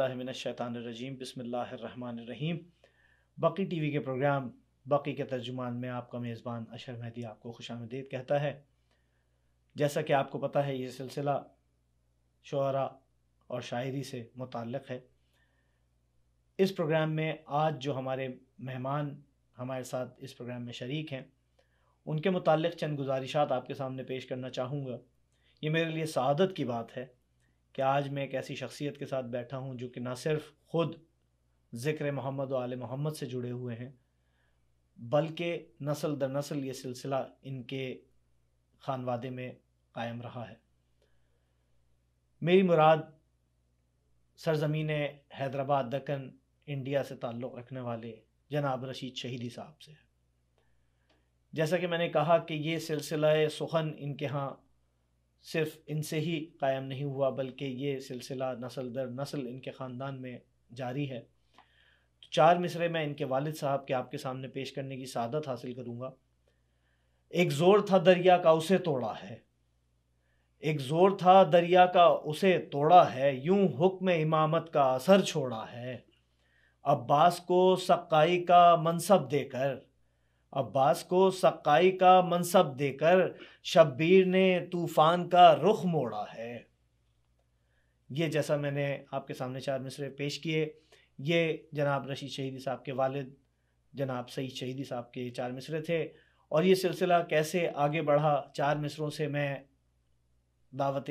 باللہ من الشیطان الرجیم بسم اللہ الرحمن الرحیم۔ بقی ٹی وی کے پروگرام بقی کے ترجمان میں آپ کا میزبان اشر مہدی آپ کو خوش آمدید کہتا ہے۔ جیسا کہ آپ کو پتہ ہے یہ سلسلہ شعراء اور شاعری سے متعلق ہے۔ اس پروگرام میں آج جو ہمارے مہمان ہمارے ساتھ اس پروگرام میں شریک ہیں ان کے متعلق چند گزارشات آپ کے سامنے پیش کرنا چاہوں گا۔ یہ میرے لیے سعادت کی بات ہے کہ آج میں ایک ایسی شخصیت کے ساتھ بیٹھا ہوں جو کہ نہ صرف خود ذکر محمد و آل محمد سے جڑے ہوئے ہیں بلکہ نسل در نسل یہ سلسلہ ان کے خانوادے میں قائم رہا ہے۔ میری مراد سرزمین حیدرآباد دکن انڈیا سے تعلق رکھنے والے جناب رشید شہیدی صاحب سے ہے۔ جیسا کہ میں نے کہا کہ یہ سلسلہ سخن ان کے ہاں صرف ان سے ہی قائم نہیں ہوا بلکہ یہ سلسلہ نسل در نسل ان کے خاندان میں جاری ہے۔ چار مصرے میں ان کے والد صاحب کے آپ کے سامنے پیش کرنے کی سعادت حاصل کروں گا۔ ایک زور تھا دریا کا اسے توڑا ہے، ایک زور تھا دریا کا اسے توڑا ہے، یوں حکم امامت کا اثر چھوڑا ہے، عباس کو سقائی کا منصب دے کر، عباس کو سقائی کا منصب دے کر شبیر نے طوفان کا رخ موڑا ہے۔ یہ جیسا میں نے آپ کے سامنے چار مصرے پیش کیے، یہ جناب رشید شہیدی صاحب کے والد جناب سعید شہیدی صاحب کے چار مصرے تھے، اور یہ سلسلہ کیسے آگے بڑھا چار مصروں سے میں دعوت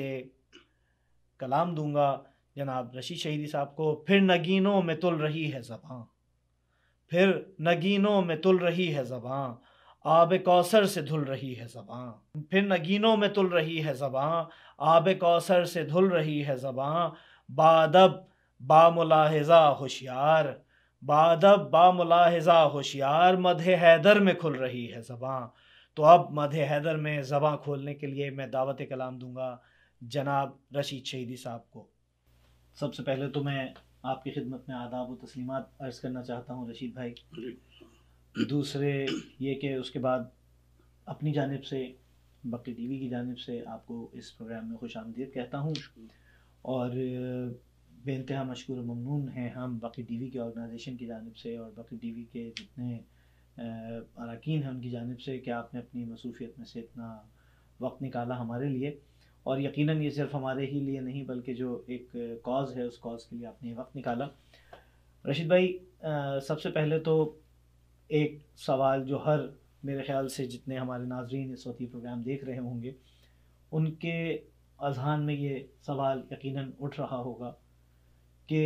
کلام دوں گا جناب رشید شہیدی صاحب کو۔ پھر نگینوں میں تل رہی ہے زباں، پھر نگینوں میں تل رہی ہے زباں، آب کوثر سے دھل رہی ہے زباں، پھر نگینوں میں تل رہی ہے زباں، آب کوثر سے دھل رہی ہے زباں، بادب با ملاحظہ ہوشیار، بادب با ملاحظہ ہوشیار، مدح حیدر میں کھل رہی ہے زباں۔ تو اب مدح حیدر میں زباں کھولنے کے لیے میں دعوت کلام دوں گا جناب رشید شہیدی صاحب کو۔ سب سے پہلے تو میں آپ کی خدمت میں آداب و تسلیمات عرض کرنا چاہتا ہوں رشید بھائی۔ دوسرے یہ کہ اس کے بعد اپنی جانب سے بقی ٹی وی کی جانب سے آپ کو اس پروگرام میں خوش آمدید کہتا ہوں، اور بے انتہا مشکور و ممنون ہیں ہم بقی ٹی وی کے آرگنائزیشن کی جانب سے اور بقی ٹی وی کے جتنے اراکین ہیں ان کی جانب سے کہ آپ نے اپنی مصروفیت میں سے اتنا وقت نکالا ہمارے لیے، اور یقیناً یہ صرف ہمارے ہی لیے نہیں بلکہ جو ایک کاز ہے اس کاز کے لیے آپ نے وقت نکالا۔ رشید بھائی، سب سے پہلے تو ایک سوال جو ہر میرے خیال سے جتنے ہمارے ناظرین اس وقت یہ پروگرام دیکھ رہے ہوں گے ان کے اذہان میں یہ سوال یقیناً اٹھ رہا ہوگا کہ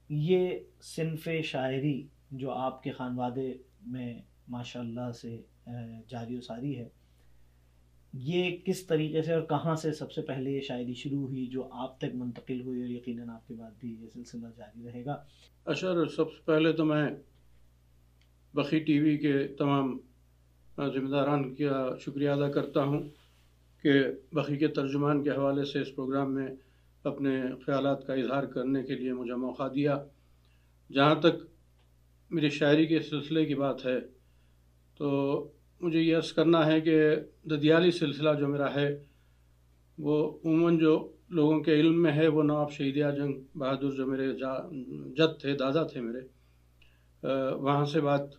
یہ صنف شاعری جو آپ کے خانوادے میں ماشاءاللہ سے جاری و ساری ہے، یہ کس طریقے سے اور کہاں سے سب سے پہلے یہ شاعری شروع ہوئی جو آپ تک منتقل ہوئی، اور یقیناً آپ کے بعد بھی یہ سلسلہ جاری رہے گا؟ اشر، سب سے پہلے تو میں بقی ٹی وی کے تمام ذمہ داران کا شکریہ ادا کرتا ہوں کہ بقی کے ترجمان کے حوالے سے اس پروگرام میں اپنے خیالات کا اظہار کرنے کے لیے مجھے موقع دیا۔ جہاں تک میری شاعری کے سلسلے کی بات ہے تو مجھے یہ عرض کرنا ہے کہ ددیالی سلسلہ جو میرا ہے وہ عموماً جو لوگوں کے علم میں ہے وہ نواب شہید اعظم بہادر جو میرے جد تھے، دادا تھے میرے، وہاں سے بات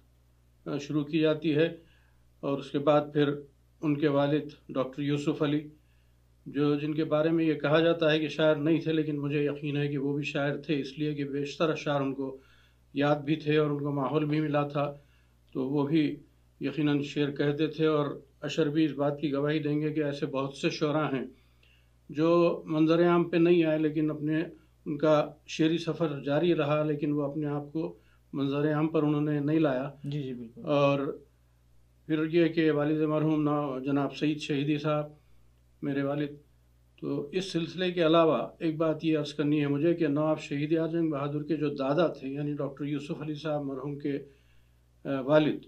شروع کی جاتی ہے، اور اس کے بعد پھر ان کے والد ڈاکٹر یوسف علی جن کے بارے میں یہ کہا جاتا ہے کہ شاعر نہیں تھے، لیکن مجھے یقین ہے کہ وہ بھی شاعر تھے، اس لیے کہ بیشتر اشعار ان کو یاد بھی تھے اور ان کو ماحول بھی ملا تھا، تو وہ بھی یقیناً شعر کہتے تھے۔ اور اشر بھی اس بات کی گواہی دیں گے کہ ایسے بہت سے شعراء ہیں جو منظر عام پہ نہیں آئے لیکن ان کا شعری سفر جاری رہا، لیکن وہ اپنے آپ کو منظر عام پر انہوں نے نہیں لایا۔ جی جی بالکل۔ اور پھر یہ کہ والد مرحوم جناب سعید شہیدی صاحب میرے والد، تو اس سلسلے کے علاوہ ایک بات یہ عرض کرنی ہے مجھے کہ نواب شہید اعظم بہادر کے جو دادا تھے یعنی ڈاکٹر یوسف علی صاحب مرحوم کے والد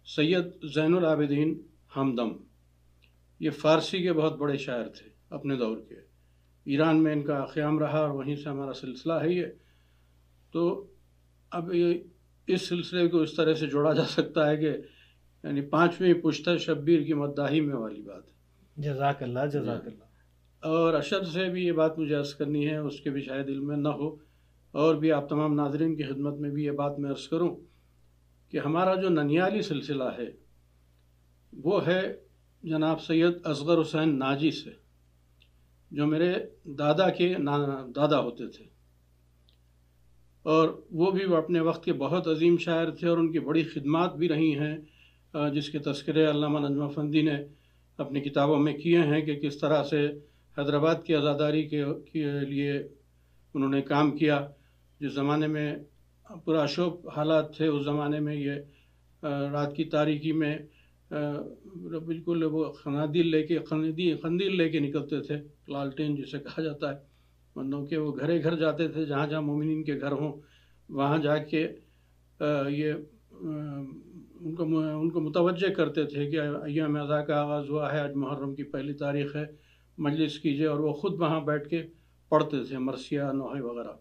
سید زین العابدین ہمدم، یہ فارسی کے بہت بڑے شاعر تھے اپنے دور کے، ایران میں ان کا قیام رہا اور وہیں سے ہمارا سلسلہ ہے یہ۔ تو اب اس سلسلے کو اس طرح سے جوڑا جا سکتا ہے کہ یعنی پانچویں پشتہ شبیر کی مداحی میں والی بات ہے۔ جزاک اللہ، جزاک اللہ۔ اور اشد سے بھی یہ بات مجھے عرض کرنی ہے، اس کے بھی شاید علم میں نہ ہو اور بھی آپ تمام ناظرین کی خدمت میں بھی یہ بات میں عرض کروں کہ ہمارا جو ننیالی سلسلہ ہے وہ ہے جناب سید اصغر حسین ناجی سے، جو میرے دادا کے دادا ہوتے تھے، اور وہ بھی اپنے وقت کے بہت عظیم شاعر تھے اور ان کی بڑی خدمات بھی رہی ہیں، جس کے تذکرے علامہ نجم افندی نے اپنی کتابوں میں کیے ہیں کہ کس طرح سے حیدرآباد کی آزاداری کے لیے انہوں نے کام کیا۔ جس زمانے میں پراشوب حالات تھے، اس زمانے میں یہ رات کی تاریکی میں بالکل وہ قندیل لے کے نکلتے تھے، لالٹین جسے کہا جاتا ہے، ورنہ کہ وہ گھرے گھر جاتے تھے، جہاں جہاں مومنین کے گھر ہوں وہاں جا کے یہ ان کو متوجہ کرتے تھے کہ ایام اضحیٰ کا آغاز ہوا ہے، آج محرم کی پہلی تاریخ ہے، مجلس کیجیے، اور وہ خود وہاں بیٹھ کے پڑھتے تھے مرثیہ نوحے وغیرہ۔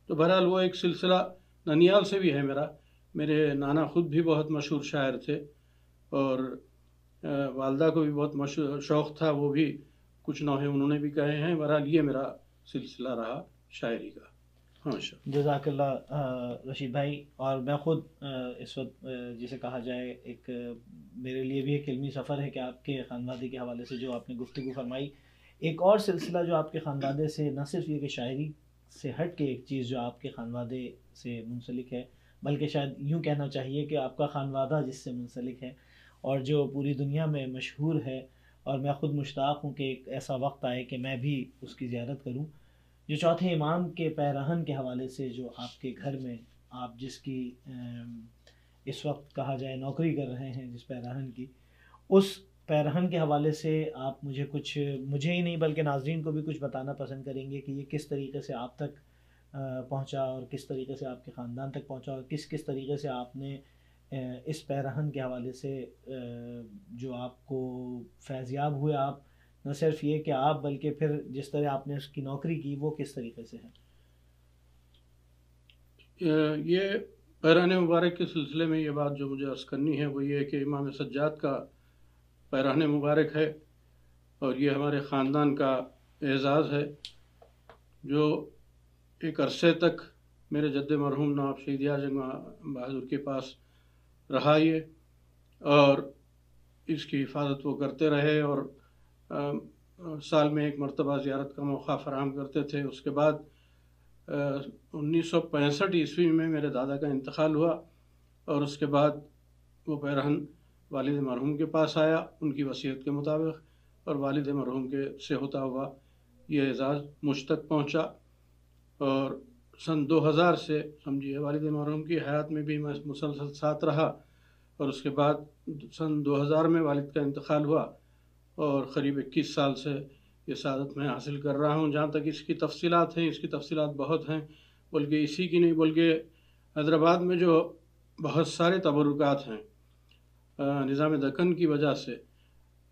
تو بہرحال وہ ایک سلسلہ ننیال سے بھی ہے میرا۔ میرے نانا خود بھی بہت مشہور شاعر تھے اور والدہ کو بھی بہت مشہور شوق تھا، وہ بھی کچھ نوحے انہوں نے بھی کہے ہیں۔ بہرحال یہ میرا سلسلہ رہا شاعری کا۔ ہاں جزاک اللہ رشید بھائی۔ اور میں خود اس وقت جسے کہا جائے ایک میرے لیے بھی ایک علمی سفر ہے کہ آپ کے خانوادے کے حوالے سے جو آپ نے گفتگو فرمائی، ایک اور سلسلہ جو آپ کے خانوادے سے نہ صرف یہ کہ شاعری سے ہٹ کے ایک چیز جو آپ کے خانوادے سے منسلک ہے، بلکہ شاید یوں کہنا چاہیے کہ آپ کا خانوادہ جس سے منسلک ہے اور جو پوری دنیا میں مشہور ہے، اور میں خود مشتاق ہوں کہ ایک ایسا وقت آئے کہ میں بھی اس کی زیارت کروں، جو چوتھے امام کے پیرہن کے حوالے سے جو آپ کے گھر میں آپ جس کی اس وقت کہا جائے نوکری کر رہے ہیں، جس پیرہن کی، اس پیرہن کے حوالے سے آپ مجھے ہی نہیں بلکہ ناظرین کو بھی کچھ بتانا پسند کریں گے کہ یہ کس طریقے سے آپ تک پہنچا اور کس طریقے سے آپ کے خاندان تک پہنچا، اور کس طریقے سے آپ نے اس پیرہن کے حوالے سے جو آپ کو فیضیاب ہوئے، آپ نہ صرف یہ کہ آپ بلکہ پھر جس طرح آپ نے اس کی نوکری کی وہ کس طریقے سے ہے؟ یہ پیرہن مبارک کے سلسلے میں یہ بات جو مجھے عرض کرنی ہے وہ یہ ہے کہ امام سجاد کا پیرہن مبارک ہے، اور یہ ہمارے خاندان کا اعزاز ہے، جو ایک عرصے تک میرے جد مرحوم نواب شہید اعظم بہادر کے پاس رہا یہ، اور اس کی حفاظت وہ کرتے رہے، اور سال میں ایک مرتبہ زیارت کا موقع فراہم کرتے تھے۔ اس کے بعد 1965 عیسوی میں میرے دادا کا انتقال ہوا، اور اس کے بعد وہ پیرہن والد مرحوم کے پاس آیا ان کی وصیت کے مطابق، اور والد مرحوم کے سے ہوتا ہوا یہ اعزاز مجھ تک پہنچا، اور سن 2000 سے سمجھیے والد مرحوم کی حیات میں بھی میں مسلسل ساتھ رہا، اور اس کے بعد سن 2000 میں والد کا انتقال ہوا، اور قریب 21 سال سے یہ سعادت میں حاصل کر رہا ہوں۔ جہاں تک اس کی تفصیلات ہیں، اس کی تفصیلات بہت ہیں، بلکہ اسی کی نہیں بلکہ حیدرآباد میں جو بہت سارے تبرکات ہیں نظام دکن کی وجہ سے،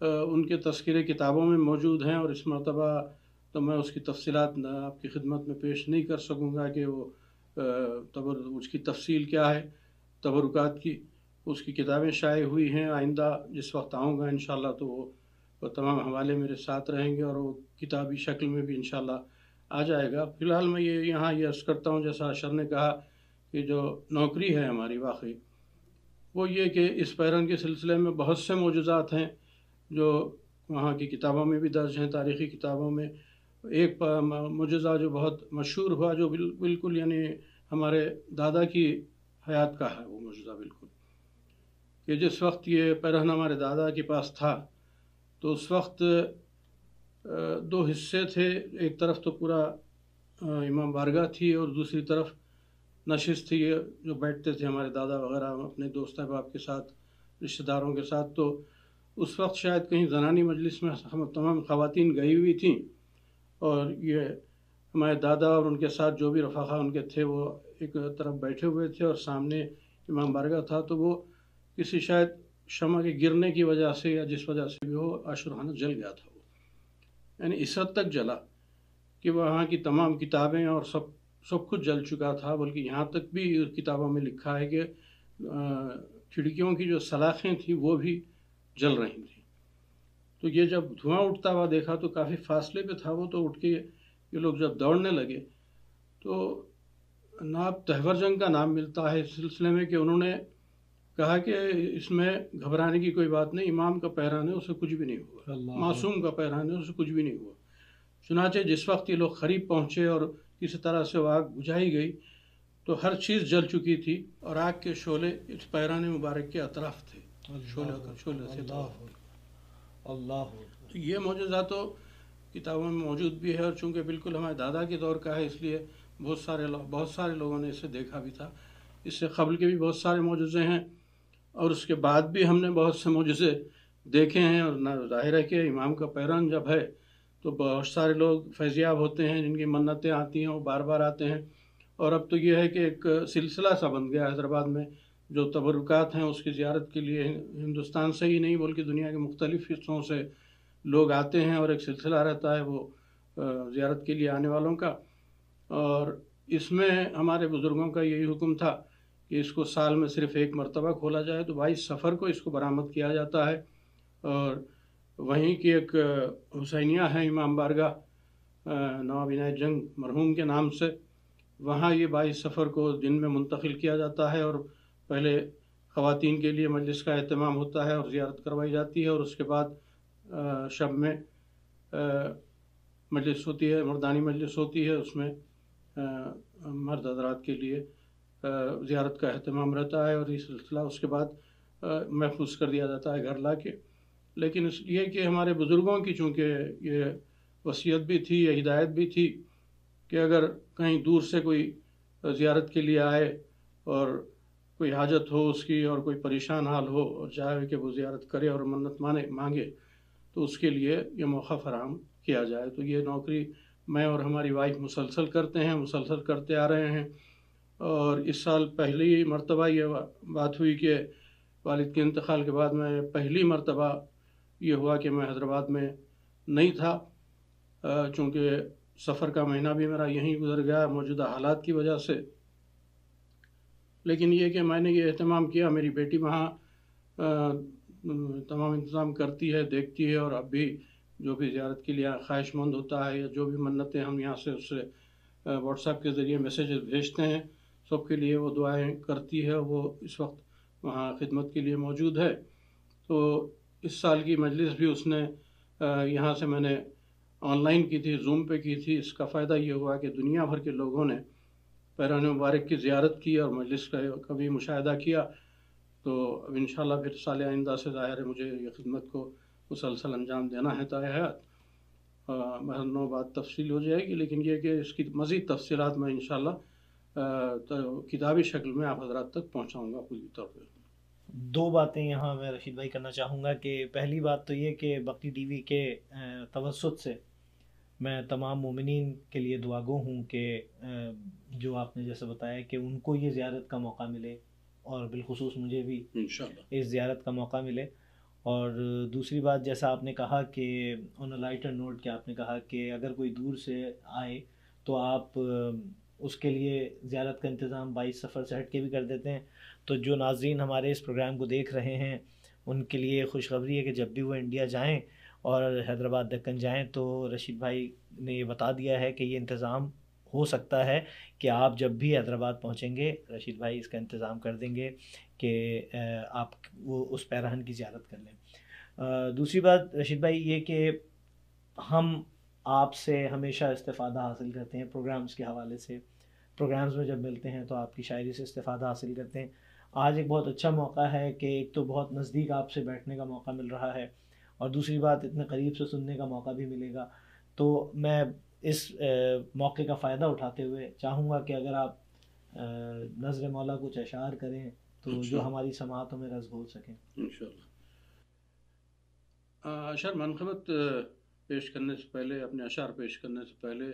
ان کے تذکرے کتابوں میں موجود ہیں، اور اس مرتبہ تو میں اس کی تفصیلات آپ کی خدمت میں پیش نہیں کر سکوں گا کہ وہ اس کی تفصیل کیا ہے تبرکات کی۔ اس کی کتابیں شائع ہوئی ہیں، آئندہ جس وقت آؤں گا انشاءاللہ تو وہ تمام حوالے میرے ساتھ رہیں گے، اور وہ کتابی شکل میں بھی انشاءاللہ آ جائے گا۔ فی الحال میں یہاں یہ عرض کرتا ہوں، جیسا اشر نے کہا کہ جو نوکری ہے ہماری واقعی وہ یہ کہ اس پیرہن کے سلسلے میں بہت سے معجزات ہیں جو وہاں کی کتابوں میں بھی درج ہیں، تاریخی کتابوں میں۔ ایک معجزہ جو بہت مشہور ہوا، جو بالکل یعنی ہمارے دادا کی حیات کا ہے وہ معجزہ بالکل، کہ جس وقت یہ پیرہن ہمارے دادا کے پاس تھا تو اس وقت 2 حصے تھے، ایک طرف تو پورا امام بارگاہ تھی اور دوسری طرف نشست تھی، جو بیٹھتے تھے ہمارے دادا وغیرہ اپنے دوست احباب کے ساتھ، رشتہ داروں کے ساتھ۔ تو اس وقت شاید کہیں زنانی مجلس میں ہم تمام خواتین گئی ہوئی تھیں، اور یہ ہمارے دادا اور ان کے ساتھ جو بھی رفقا ان کے تھے وہ ایک طرف بیٹھے ہوئے تھے، اور سامنے امام بارگاہ تھا۔ تو وہ کسی شاید شمع کے گرنے کی وجہ سے یا جس وجہ سے بھی ہو عاشورانہ جل گیا تھا وہ، یعنی اس حد تک جلا کہ وہاں کی تمام کتابیں اور سب کچھ جل چکا تھا، بلکہ یہاں تک بھی کتابوں میں لکھا ہے کہ کھڑکیوں کی جو سلاخیں تھیں وہ بھی جل رہی تھیں۔ تو یہ جب دھواں اٹھتا ہوا دیکھا تو کافی فاصلے پہ تھا وہ، تو اٹھ کے یہ لوگ جب دوڑنے لگے تو ناب تحور جنگ کا نام ملتا ہے اس سلسلے میں کہ انہوں نے کہا کہ اس میں گھبرانے کی کوئی بات نہیں، امام کا پہرانے اسے کچھ بھی نہیں ہوا، معصوم کا پہرانے اسے کچھ بھی نہیں ہوا۔ چنانچہ جس وقت یہ لوگ قریب پہنچے اور کسی طرح سے وہ آگ بجھائی گئی تو ہر چیز جل چکی تھی اور آگ کے شعلے اس پیرانے مبارک کے اطراف تھے، شعلے سے اللہ۔ تو یہ معجزہ تو کتابوں میں موجود بھی ہے، اور چونکہ بالکل ہمارے دادا کے دور کا ہے اس لیے بہت سارے لوگوں نے اسے دیکھا بھی تھا۔ اس سے قبل کے بھی بہت سارے معجزے ہیں اور اس کے بعد بھی ہم نے بہت سے معجزے دیکھے ہیں، اور ظاہر ہے کہ امام کا پیران جب ہے تو بہت سارے لوگ فیضیاب ہوتے ہیں، جن کی منتیں آتی ہیں وہ بار بار آتے ہیں۔ اور اب تو یہ ہے کہ ایک سلسلہ سا بن گیا حیدرآباد میں، جو تبرکات ہیں اس کی زیارت کے لیے ہندوستان سے ہی نہیں بلکہ دنیا کے مختلف حصوں سے لوگ آتے ہیں، اور ایک سلسلہ رہتا ہے وہ زیارت کے لیے آنے والوں کا۔ اور اس میں ہمارے بزرگوں کا یہی حکم تھا کہ اس کو سال میں صرف ایک مرتبہ کھولا جائے، تو 22 صفر کو اس کو برآمد کیا جاتا ہے۔ اور وہیں کی ایک حسینیہ ہے امام بارگاہ نواب عنایت جنگ مرحوم کے نام سے، وہاں یہ 22 صفر کو دن میں منتقل کیا جاتا ہے، اور پہلے خواتین کے لیے مجلس کا اہتمام ہوتا ہے اور زیارت کروائی جاتی ہے، اور اس کے بعد شب میں مجلس ہوتی ہے، مردانی مجلس ہوتی ہے، اس میں مرد حضرات کے لیے زیارت کا اہتمام رہتا ہے، اور یہ سلسلہ اس کے بعد محفوظ کر دیا جاتا ہے گھر لا کے۔ لیکن یہ کہ ہمارے بزرگوں کی چونکہ یہ وصیت بھی تھی، یہ ہدایت بھی تھی کہ اگر کہیں دور سے کوئی زیارت کے لیے آئے اور کوئی حاجت ہو اس کی اور کوئی پریشان حال ہو اور چاہے کہ وہ زیارت کرے اور منت مانگے تو اس کے لیے یہ موقع فراہم کیا جائے۔ تو یہ نوکری میں اور ہماری وائف مسلسل کرتے آ رہے ہیں، اور اس سال پہلی مرتبہ یہ بات ہوئی کہ والد کے انتقال کے بعد میں پہلی مرتبہ یہ ہوا کہ میں حیدرآباد میں نہیں تھا، چونکہ سفر کا مہینہ بھی میرا یہیں گزر گیا موجودہ حالات کی وجہ سے۔ لیکن یہ کہ میں نے یہ اہتمام کیا، میری بیٹی وہاں تمام انتظام کرتی ہے، دیکھتی ہے، اور اب بھی جو بھی زیارت کے لیے خواہش مند ہوتا ہے یا جو بھی منتیں ہم یہاں سے اس سے واٹس ایپ کے ذریعے میسیجز بھیجتے ہیں، سب کے لیے وہ دعائیں کرتی ہے، وہ اس وقت وہاں خدمت کے لیے موجود ہے۔ تو اس سال کی مجلس بھی اس نے یہاں سے میں نے آن لائن کی تھی، زوم پہ کی تھی۔ اس کا فائدہ یہ ہوا کہ دنیا بھر کے لوگوں نے پیران مبارک کی زیارت کی اور مجلس کا بھی مشاہدہ کیا۔ تو اب انشاءاللہ پھر سال آئندہ سے ظاہر ہے مجھے یہ خدمت کو مسلسل انجام دینا ہے تا حیات۔ نو بات تفصیل ہو جائے گی، لیکن یہ کہ اس کی مزید تفصیلات میں انشاءاللہ کتابی شکل میں آپ حضرات تک پہنچاؤں گا پوری طور پہ۔ دو باتیں یہاں میں رشید بھائی کرنا چاہوں گا کہ پہلی بات تو یہ کہ بقی ٹی وی کے توسط سے میں تمام مومنین کے لیے دعا گو ہوں کہ جو آپ نے جیسے بتایا کہ ان کو یہ زیارت کا موقع ملے، اور بالخصوص مجھے بھی انشاءاللہ اس زیارت کا موقع ملے۔ اور دوسری بات جیسا آپ نے کہا کہ آن اے لائٹر نوٹ کہ آپ نے کہا کہ اگر کوئی دور سے آئے تو آپ اس کے لیے زیارت کا انتظام 22 صفر سے ہٹ کے بھی کر دیتے ہیں۔ تو جو ناظرین ہمارے اس پروگرام کو دیکھ رہے ہیں ان کے لیے خوشخبری ہے کہ جب بھی وہ انڈیا جائیں اور حیدرآباد دکن جائیں تو رشید بھائی نے یہ بتا دیا ہے کہ یہ انتظام ہو سکتا ہے کہ آپ جب بھی حیدرآباد پہنچیں گے رشید بھائی اس کا انتظام کر دیں گے کہ آپ وہ اس پیرہن کی زیارت کر لیں۔ دوسری بات رشید بھائی یہ کہ ہم آپ سے ہمیشہ استفادہ حاصل کرتے ہیں پروگرامز کے حوالے سے، پروگرامز میں جب ملتے ہیں تو آپ کی شاعری سے استفادہ حاصل کرتے ہیں۔ آج ایک بہت اچھا موقع ہے کہ ایک تو بہت نزدیک آپ سے بیٹھنے کا موقع مل رہا ہے، اور دوسری بات اتنے قریب سے سننے کا موقع بھی ملے گا۔ تو میں اس موقع کا فائدہ اٹھاتے ہوئے چاہوں گا کہ اگر آپ نظر مولا کچھ اشعار کریں تو جو ہماری سماعتوں میں رس گھول سکیں۔ انشاءاللہ اشعار منقبت پیش کرنے سے پہلے، اپنے اشعار پیش کرنے سے پہلے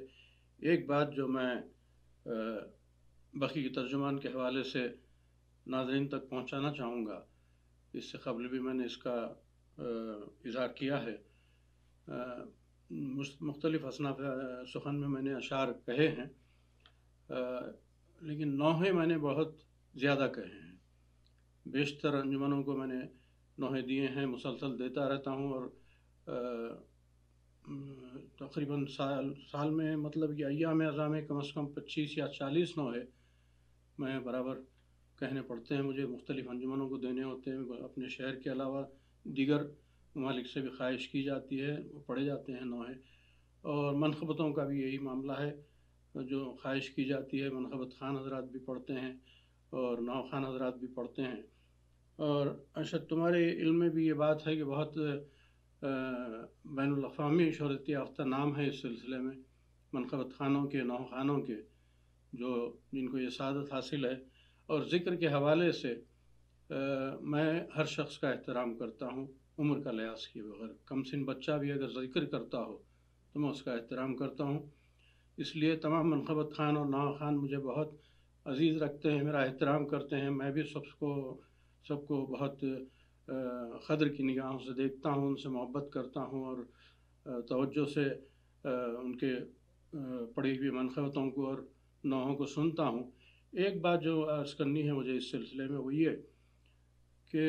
ایک بات جو میں بقی کے ترجمان کے حوالے سے ناظرین تک پہنچانا چاہوں گا، اس سے قبل بھی میں نے اس کا اظہار کیا ہے۔ مختلف اصناف سخن میں نے اشعار کہے ہیں، لیکن نوحے میں نے بہت زیادہ کہے ہیں۔ بیشتر انجمنوں کو میں نے نوحے دیے ہیں، مسلسل دیتا رہتا ہوں، اور تقریباً سال میں مطلب یہ ایام اعظام میں کم از کم 25 یا 40 نوحے میں برابر کہنے پڑتے ہیں مجھے، مختلف انجمنوں کو دینے ہوتے ہیں، اپنے شہر کے علاوہ دیگر ممالک سے بھی خواہش کی جاتی ہے، وہ پڑھے جاتے ہیں نوحے. اور منخبتوں کا بھی یہی معاملہ ہے، جو خواہش کی جاتی ہے منخبت خوان حضرات بھی پڑھتے ہیں اور نو خوان حضرات بھی پڑھتے ہیں. اور ارشد تمہارے علم میں بھی یہ بات ہے کہ بہت بین الاقوامی شہرت یافتہ نام ہے اس سلسلے میں منخبت خانوں کے، نو خانوں کے، جو جن کو یہ سعادت حاصل ہے. اور ذکر کے حوالے سے میں ہر شخص کا احترام کرتا ہوں عمر کا لحاظ کیے بغیر. کم سن بچہ بھی اگر ذکر کرتا ہو تو میں اس کا احترام کرتا ہوں. اس لیے تمام منخبت خان اور نو خان مجھے بہت عزیز رکھتے ہیں، میرا احترام کرتے ہیں. میں بھی سب کو بہت قدر کی نگاہوں سے دیکھتا ہوں، ان سے محبت کرتا ہوں اور توجہ سے ان کے پڑھی ہوئی منخبتوں کو اور نوحوں کو سنتا ہوں. ایک بات جو عرض کرنی ہے مجھے اس سلسلے میں وہ یہ کہ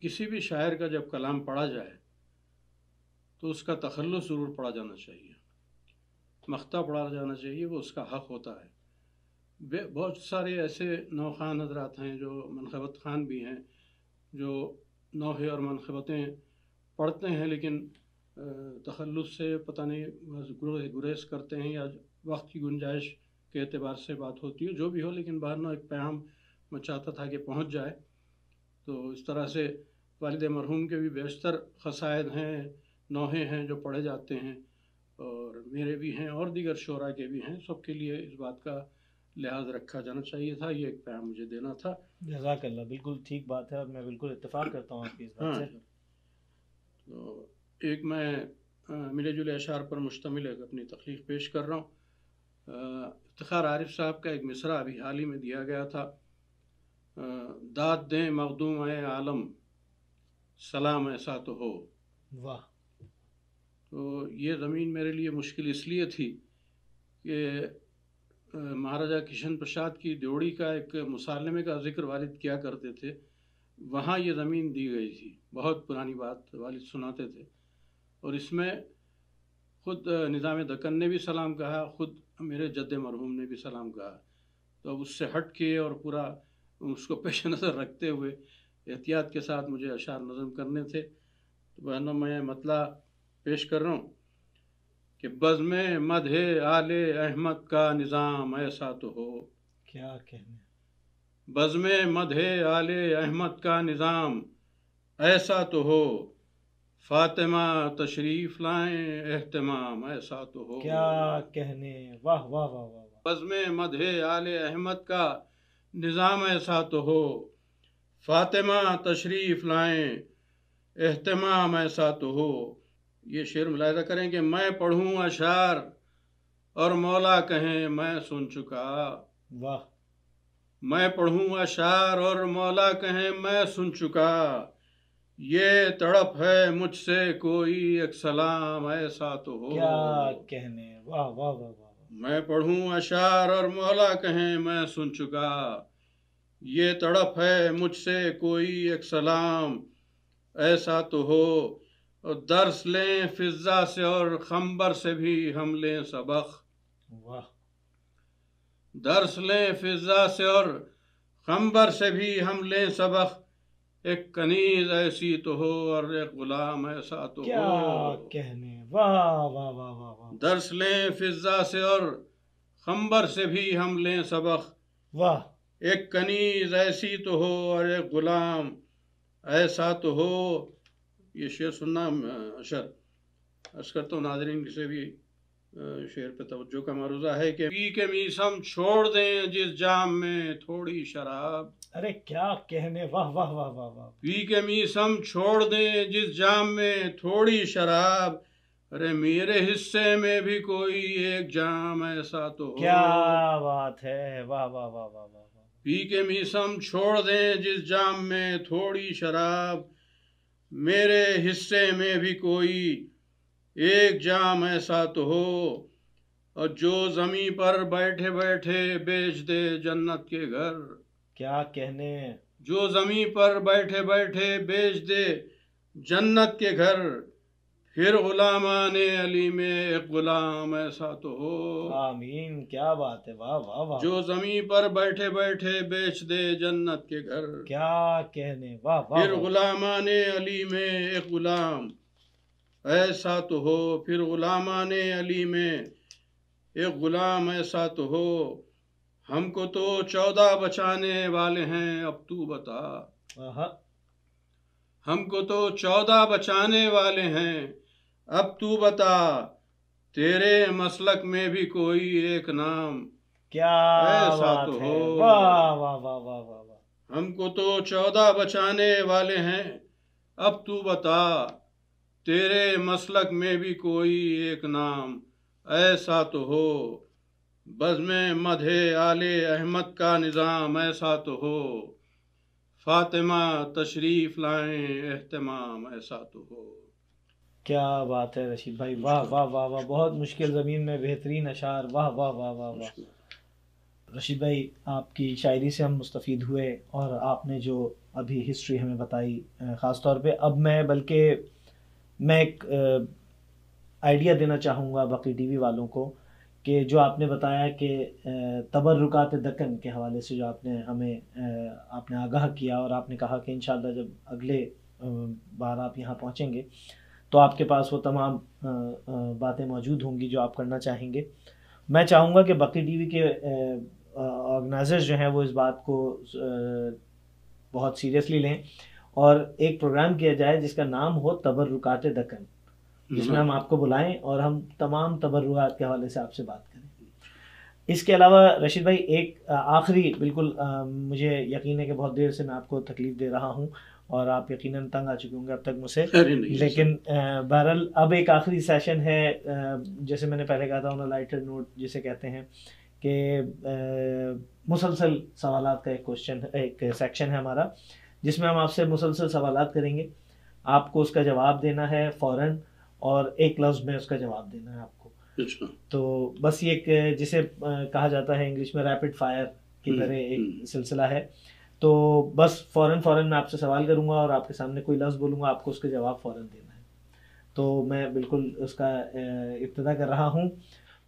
کسی بھی شاعر کا جب کلام پڑھا جائے تو اس کا تخلص ضرور پڑھا جانا چاہیے، مقطع پڑھا جانا چاہیے، وہ اس کا حق ہوتا ہے. بہت سارے ایسے نو خوان حضرات ہیں جو منخبت خان بھی ہیں، جو نوحے اور منخبتیں پڑھتے ہیں لیکن تخلص سے پتہ نہیں گریز کرتے ہیں یا وقت کی گنجائش کے اعتبار سے بات ہوتی ہے، جو بھی ہو. لیکن بہرحال ایک پیغام میں چاہتا تھا کہ پہنچ جائے. تو اس طرح سے والد مرحوم کے بھی بیشتر قصائد ہیں، نوحے ہیں جو پڑھے جاتے ہیں، اور میرے بھی ہیں اور دیگر شعراء کے بھی ہیں. سب کے لیے اس بات کا لحاظ رکھا جانا چاہیے تھا. یہ ایک پیغام مجھے دینا تھا. جزاک اللہ، بالکل ٹھیک بات ہے اور میں بالکل اتفاق کرتا ہوں آپ کی اس بات سے. تو ایک میں ملے جلے اشعار پر مشتمل ایک اپنی تخلیق پیش کر رہا ہوں. افتخار عارف صاحب کا ایک مصرع ابھی حال ہی میں دیا گیا تھا. داد دیں مخدوم اے عالم، سلام ایسا تو ہو. واہ. تو یہ زمین میرے لیے مشکل اس لیے تھی کہ مہاراجا کشن پرساد کی دیوڑی کا ایک مسالمے کا ذکر والد کیا کرتے تھے، وہاں یہ زمین دی گئی تھی. بہت پرانی بات والد سناتے تھے، اور اس میں خود نظام دکن نے بھی سلام کہا، خود میرے جد مرحوم نے بھی سلام کہا. تو اب اس سے ہٹ کے اور پورا اس کو پیش نظر رکھتے ہوئے احتیاط کے ساتھ مجھے اشعار نظم کرنے تھے. تو بہنوں میں مطلع پیش کر رہا ہوں کہ بزم مدح آل احمد کا نظام ایسا تو ہو. کیا کہنے. بزم مدح آل احمد کا نظام ایسا تو ہو، فاطمہ تشریف لائیں اہتمام ایسا تو ہو. کیا کہنے. واہ واہ واہ واہ. بزم مدح آل احمد کا نظام ایسا تو ہو، فاطمہ تشریف لائیں اہتمام ایسا تو ہو. یہ شعر ملاحظہ کریں کہ میں پڑھوں اشعار اور مولا کہیں میں سن چکا. واہ. میں پڑھوں اشعار اور مولا کہیں میں سن چکا، یہ تڑپ ہے مجھ سے کوئی ایک سلام ایسا تو ہو. کیا کہنے. واہ واہ واہ واہ. میں پڑھوں اشعار اور مولا کہیں میں سن چکا، یہ تڑپ ہے مجھ سے کوئی ایک سلام ایسا تو ہو. اور درس لیں فضا سے اور خنبر سے بھی ہم لیں سبق. واہ. درس لیں فضا سے اور خنبر سے بھی ہم لیں سبق، ایک کنیز ایسی تو ہو اور ایک غلام ایسا تو ہو. کیا کہنے. واہ واہ واہ واہ واہ. درس لیں فضا سے اور خنبر سے بھی ہم لیں سبق، واہ. ایک کنیز ایسی تو ہو اور ایک غلام ایسا تو ہو. یہ شعر سننا اشر عرض کرتا ہوں ناظرین سے بھی شعر پہ توجہ کا معروضہ ہے کہ پی کے میسم چھوڑ دیں جس جام میں تھوڑی شراب. ارے کیا کہنے. واہ واہ واہ واہ واہ. پی کے میسم چھوڑ دیں جس جام میں تھوڑی شراب، ارے میرے حصے میں بھی کوئی ایک جام ایسا تو ہو. کیا بات ہے. واہ واہ واہ واہ واہ. پی کے میسم چھوڑ دیں جس جام میں تھوڑی شراب، میرے حصے میں بھی کوئی ایک جام ایسا تو ہو. اور جو زمیں پر بیٹھے بیٹھے بیچ دے جنت کے گھر. کیا کہنے. جو زمیں پر بیٹھے بیٹھے بیچ دے جنت کے گھر، پھر غلامان علی میں ایک غلام ایسا تو ہو. آمین. کیا بات ہے. واہ واہ واہ. جو زمین پر بیٹھے بیٹھے بیچ دے جنت کے گھر. کیا کہنے. واہ واہ. پھر غلامان علی میں ایک غلام ایسا تو ہو. پھر غلامان علی میں ایک غلام ایسا تو ہو. ہم کو تو 14 بچانے والے ہیں اب تو بتا. ہم کو تو 14 بچانے والے ہیں اب تو بتا. تیرے مسلک میں بھی کوئی ایک نام کیا ایسا بات تو ہے. ہو. واہ واہ واہ واہ واہ واہ. ہم کو تو 14 بچانے والے ہیں اب تو بتا. تیرے مسلک میں بھی کوئی ایک نام ایسا تو ہو. بزم مدح آل احمد کا نظام ایسا تو ہو. فاطمہ تشریف لائیں اہتمام ایسا تو ہو. کیا بات ہے رشید بھائی. واہ واہ واہ واہ. بہت مشکل زمین میں بہترین اشعار. واہ واہ واہ واہ واہ. رشید بھائی آپ کی شاعری سے ہم مستفید ہوئے اور آپ نے جو ابھی ہسٹری ہمیں بتائی خاص طور پہ اب میں ایک آئیڈیا دینا چاہوں گا بقی ٹی وی والوں کو کہ جو آپ نے بتایا کہ تبرکات دکن کے حوالے سے جو آپ نے ہمیں آپ نے آگاہ کیا اور آپ نے کہا کہ انشاءاللہ جب اگلے بار آپ یہاں پہنچیں گے تو آپ کے پاس وہ تمام باتیں موجود ہوں گی جو آپ کرنا چاہیں گے. میں چاہوں گا کہ بقی ٹی وی کے آرگنائزرز جو ہیں وہ اس بات کو بہت سیریسلی لیں اور ایک پروگرام کیا جائے جس کا نام ہو تبرکات دکن، جس میں ہم آپ کو بلائیں اور ہم تمام تبرکات کے حوالے سے آپ سے بات کریں. اس کے علاوہ رشید بھائی ایک آخری بالکل مجھے یقین ہے کہ بہت دیر سے میں آپ کو تکلیف دے رہا ہوں اور آپ یقیناً تنگ آ چکے ہوں گے اب تک مجھ سے، لیکن بہرحال اب ایک آخری سیشن ہے جیسے میں نے پہلے کہا تھا آن لائٹر نوٹ جسے کہتے ہیں کہ مسلسل سوالات کا ایک سیکشن ہے ہمارا جس میں ہم آپ سے مسلسل سوالات کریں گے. آپ کو اس کا جواب دینا ہے فوراً اور ایک لفظ میں اس کا جواب دینا ہے آپ کو. تو بس یہ ایک جسے کہا جاتا ہے انگلش میں ریپڈ فائر کی طرح ایک سلسلہ ہے. تو بس فوراً میں آپ سے سوال کروں گا اور آپ کے سامنے کوئی لفظ بولوں گا، آپ کو اس کا جواب فوراً دینا ہے. تو میں بالکل اس کا ابتدا کر رہا ہوں.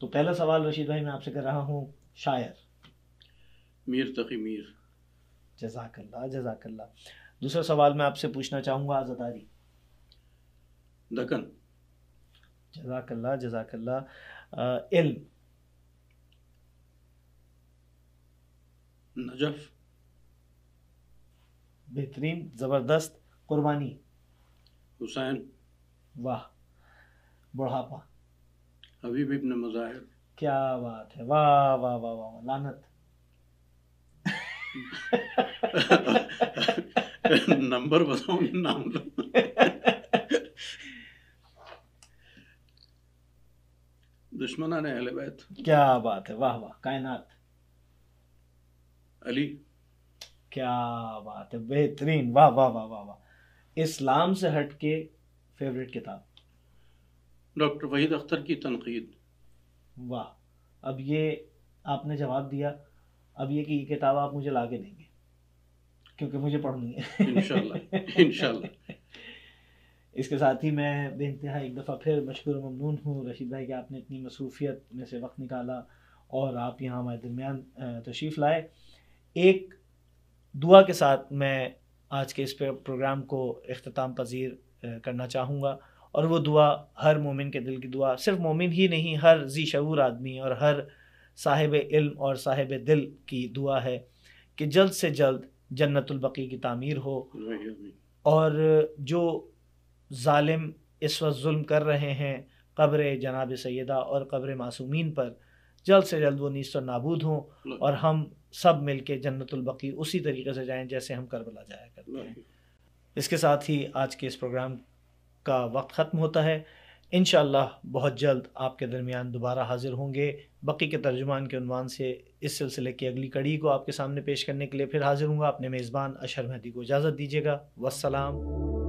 تو پہلا سوال رشید بھائی میں آپ سے کر رہا ہوں. شاعر میر تقی میر. جزاک اللہ جزاک اللہ. دوسرا سوال میں آپ سے پوچھنا چاہوں گا عزاداری. دکن. جزاک اللہ جزاک اللہ. علم. نجف. بہترین زبردست. قربانی. حسین. واہ. بڑھاپا. حبیب ابن مظاہر. کیا بات ہے. واہ واہ واہ واہ. لعنت. نمبر بتاؤں نام. دشمنان اہل بیت. کیا بات ہے. واہ واہ. کائنات. علی. کیا بات ہے. بہترین. واہ واہ واہ واہ واہ. اسلام سے ہٹ کے فیوریٹ کتاب. ڈاکٹر وحید اختر کی تنقید. واہ. اب یہ آپ نے جواب دیا. اب یہ کہ یہ کتاب آپ مجھے لا کے دیں گے کیونکہ مجھے پڑھنی ہے انشاءاللہ انشاءاللہ. اس کے ساتھ ہی میں بے انتہا ایک دفعہ پھر مشکور و ممنون ہوں رشید بھائی کہ آپ نے اتنی مصروفیت میں سے وقت نکالا اور آپ یہاں ہمارے درمیان تشریف لائے. ایک دعا کے ساتھ میں آج کے اس پروگرام کو اختتام پذیر کرنا چاہوں گا اور وہ دعا ہر مومن کے دل کی دعا، صرف مومن ہی نہیں ہر ذی شعور آدمی اور ہر صاحب علم اور صاحب دل کی دعا ہے کہ جلد سے جلد جنت البقیع کی تعمیر ہو اور جو ظالم اس وقت ظلم کر رہے ہیں قبر جناب سیدہ اور قبر معصومین پر جلد سے جلد وہ نیست و نابود ہوں اور ہم سب مل کے جنت البقیع اسی طریقے سے جائیں جیسے ہم کربلا جایا کرتے ہیں. اس کے ساتھ ہی آج کے اس پروگرام کا وقت ختم ہوتا ہے. انشاءاللہ بہت جلد آپ کے درمیان دوبارہ حاضر ہوں گے. بقی کے ترجمان کے عنوان سے اس سلسلے کی اگلی کڑی کو آپ کے سامنے پیش کرنے کے لیے پھر حاضر ہوں گا. اپنے میزبان اشہر مہدی کو اجازت دیجیے گا. والسلام.